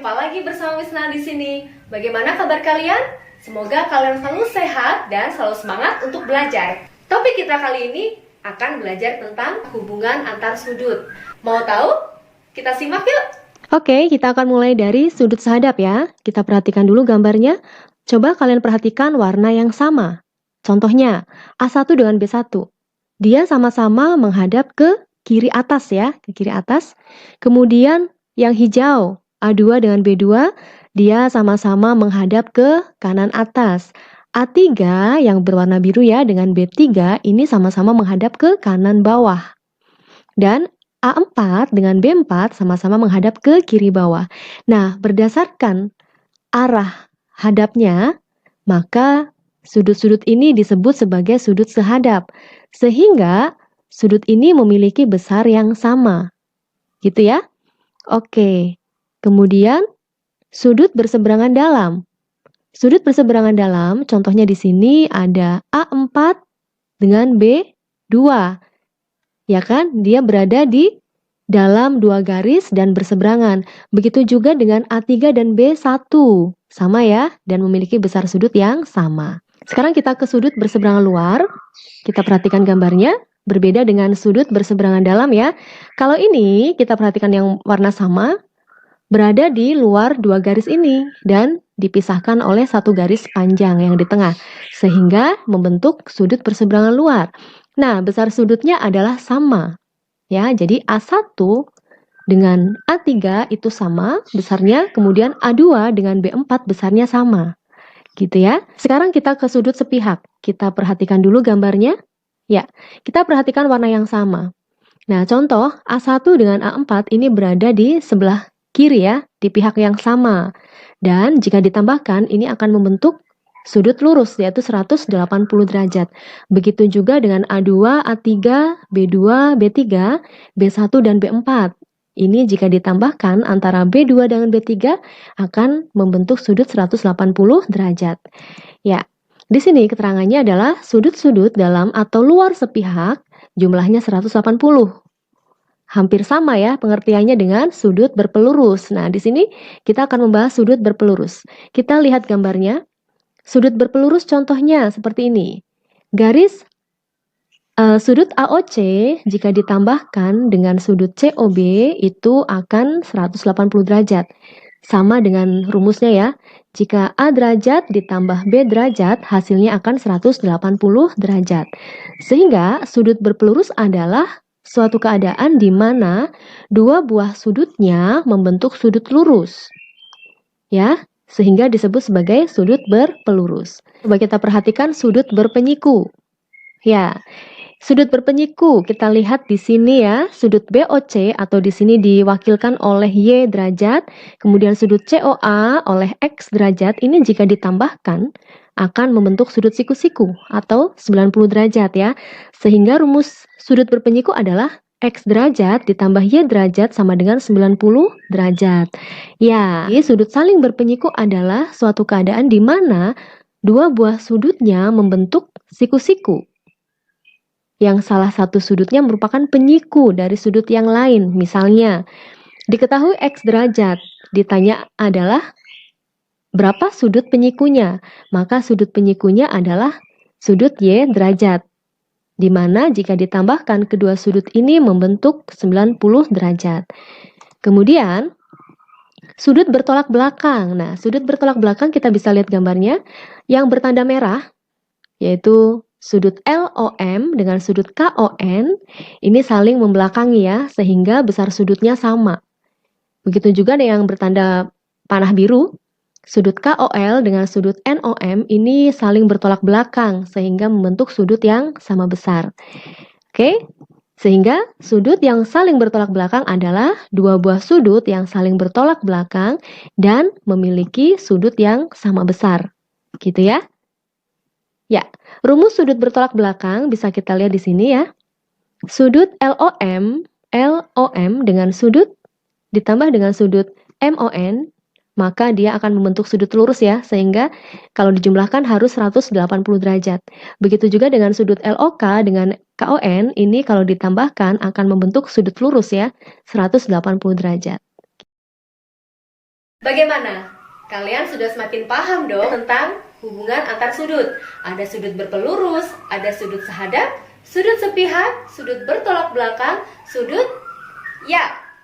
Jumpa lagi bersama Wisna di sini. Bagaimana kabar kalian? Semoga kalian selalu sehat dan selalu semangat untuk belajar. Topik kita kali ini akan belajar tentang hubungan antar sudut. Mau tahu? Kita simak yuk. Oke, kita akan mulai dari sudut sehadap ya. Kita perhatikan dulu gambarnya. Coba kalian perhatikan warna yang sama. Contohnya, A1 dengan B1. Dia sama-sama menghadap ke kiri atas ya, ke kiri atas. Kemudian yang hijau, A2 dengan B2, dia sama-sama menghadap ke kanan atas. A3 yang berwarna biru ya dengan B3 ini sama-sama menghadap ke kanan bawah. Dan A4 dengan B4 sama-sama menghadap ke kiri bawah. Nah, berdasarkan arah hadapnya, maka sudut-sudut ini disebut sebagai sudut sehadap. Sehingga sudut ini memiliki besar yang sama. Gitu ya? Oke. Kemudian sudut berseberangan dalam. Sudut berseberangan dalam, contohnya di sini ada A4 dengan B2. Ya kan? Dia berada di dalam dua garis dan berseberangan. Begitu juga dengan A3 dan B1. Sama ya, dan memiliki besar sudut yang sama. Sekarang kita ke sudut berseberangan luar. Kita perhatikan gambarnya. Berbeda dengan sudut berseberangan dalam ya. Kalau ini, kita perhatikan yang warna sama. Berada di luar dua garis ini. Dan dipisahkan oleh satu garis panjang yang di tengah. Sehingga membentuk sudut berseberangan luar. Nah, besar sudutnya adalah sama. Ya, jadi A1 dengan A3 itu sama besarnya, kemudian A2 dengan B4 besarnya sama. Gitu ya. Sekarang kita ke sudut sepihak. Kita perhatikan dulu gambarnya. Ya, kita perhatikan warna yang sama. Nah, contoh A1 dengan A4 ini berada di sebelah kiri ya, di pihak yang sama. Dan jika ditambahkan, ini akan membentuk sudut lurus, yaitu 180 derajat. Begitu juga dengan A2, A3, B2, B3, B1, dan B4. Ini jika ditambahkan antara B2 dengan B3 akan membentuk sudut 180 derajat. Ya, di sini keterangannya adalah sudut-sudut dalam atau luar sepihak jumlahnya 180. Hampir sama ya pengertiannya dengan sudut berpelurus. Nah, di sini kita akan membahas sudut berpelurus. Kita lihat gambarnya. Sudut berpelurus contohnya seperti ini. Garis sudut AOC jika ditambahkan dengan sudut COB itu akan 180 derajat. Sama dengan rumusnya ya. Jika A derajat ditambah B derajat, hasilnya akan 180 derajat. Sehingga sudut berpelurus adalah suatu keadaan di mana dua buah sudutnya membentuk sudut lurus. Ya, sehingga disebut sebagai sudut berpelurus. Coba kita perhatikan sudut berpenyiku. Ya, sudut berpenyiku kita lihat di sini ya, sudut BOC atau di sini diwakilkan oleh Y derajat, kemudian sudut COA oleh X derajat. Ini jika ditambahkan akan membentuk sudut siku-siku atau 90 derajat ya. Sehingga rumus sudut berpenyiku adalah X derajat ditambah Y derajat sama dengan 90 derajat. Ya, sudut saling berpenyiku adalah suatu keadaan di mana dua buah sudutnya membentuk siku-siku. Yang salah satu sudutnya merupakan penyiku dari sudut yang lain. Misalnya, diketahui X derajat, ditanya adalah berapa sudut penyikunya? Maka sudut penyikunya adalah sudut Y derajat. Di mana jika ditambahkan kedua sudut ini membentuk 90 derajat. Kemudian, sudut bertolak belakang. Nah, sudut bertolak belakang kita bisa lihat gambarnya. Yang bertanda merah, yaitu sudut LOM dengan sudut KON, ini saling membelakangi ya, sehingga besar sudutnya sama. Begitu juga yang bertanda panah biru, sudut KOL dengan sudut NOM ini saling bertolak belakang sehingga membentuk sudut yang sama besar. Oke, sehingga sudut yang saling bertolak belakang adalah dua buah sudut yang saling bertolak belakang dan memiliki sudut yang sama besar. Gitu ya. Ya, rumus sudut bertolak belakang bisa kita lihat di sini ya. Sudut LOM dengan sudut ditambah dengan sudut MON, maka dia akan membentuk sudut lurus ya, sehingga kalau dijumlahkan harus 180 derajat. Begitu juga dengan sudut LOK dengan KON, ini kalau ditambahkan akan membentuk sudut lurus ya, 180 derajat. Bagaimana? Kalian sudah semakin paham dong tentang hubungan antar sudut. Ada sudut berpelurus, ada sudut sehadap, sudut sepihak, sudut bertolak belakang, sudut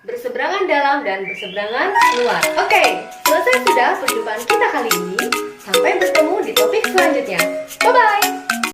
berseberangan dalam dan berseberangan luar. Oke, selesai sudah perjumpaan kita kali ini. Sampai bertemu di topik selanjutnya. Bye-bye!